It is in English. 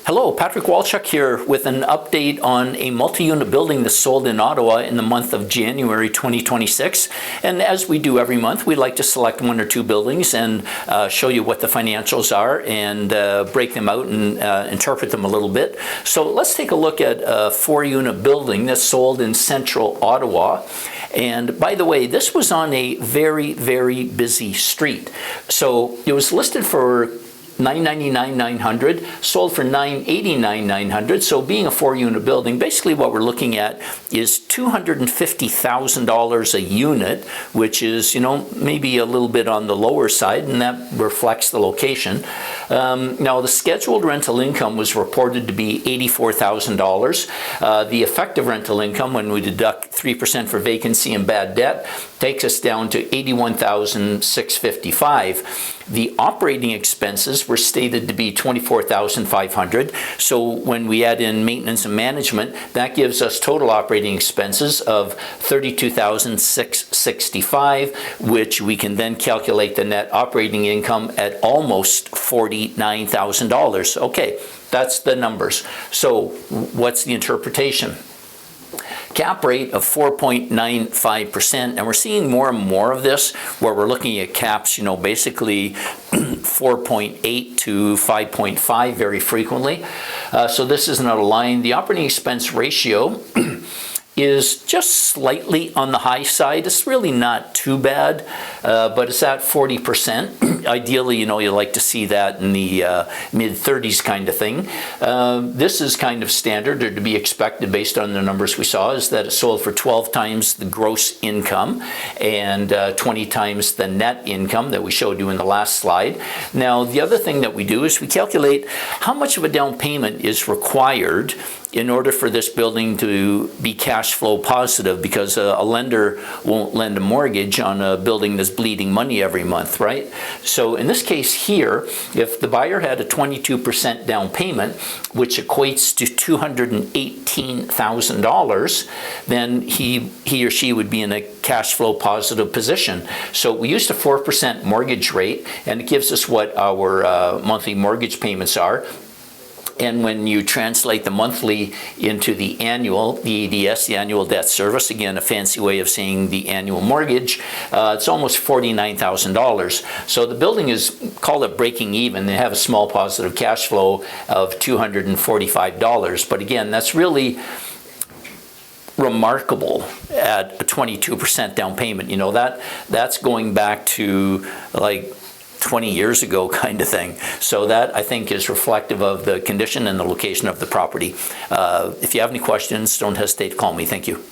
Hello, Patrick Walchuk here with an update on a multi-unit building that sold in Ottawa in the month of January 2026. And as we do every month, we like to select one or two buildings and show you what the financials are and break them out and interpret them a little bit. So let's take a look at a 4-unit building that sold in Central Ottawa. And by the way, this was on a very, very busy street. So it was listed for $999,900, sold for $989,900. So being a 4-unit building, basically what we're looking at is $250,000 a unit, which is, maybe a little bit on the lower side, and that reflects the location. Now, the scheduled rental income was reported to be $84,000. The effective rental income, when we deduct 3% for vacancy and bad debt, takes us down to $81,655. The operating expenses were stated to be $24,500. So when we add in maintenance and management, that gives us total operating expenses of $32,665, which we can then calculate the net operating income at almost $49,000. Okay, that's the numbers. So what's the interpretation? Cap rate of 4.95%, and we're seeing more and more of this where we're looking at caps, basically 4.8 to 5.5 very frequently. So this isn't out of line. The operating expense ratio is just slightly on the high side. It's really not too bad, but it's at 40%. Ideally, you like to see that in the mid-30s kind of thing. This is kind of standard, or to be expected based on the numbers we saw, is that it sold for 12 times the gross income and 20 times the net income that we showed you in the last slide. Now, the other thing that we do is we calculate how much of a down payment is required in order for this building to be cash flow positive, because a lender won't lend a mortgage on a building that's bleeding money every month, right? So in this case here, if the buyer had a 22% down payment, which equates to $218,000, then he or she would be in a cash flow positive position. So we used a 4% mortgage rate, and it gives us what our monthly mortgage payments are. And when you translate the monthly into the annual, the ADS, the annual debt service, again, a fancy way of saying the annual mortgage, it's almost $49,000. So the building is, call it breaking even. They have a small positive cash flow of $245. But again, that's really remarkable at a 22% down payment. That's going back to like 20 years ago kind of thing. So that, I think, is reflective of the condition and the location of the property. If you have any questions, don't hesitate to call me. Thank you.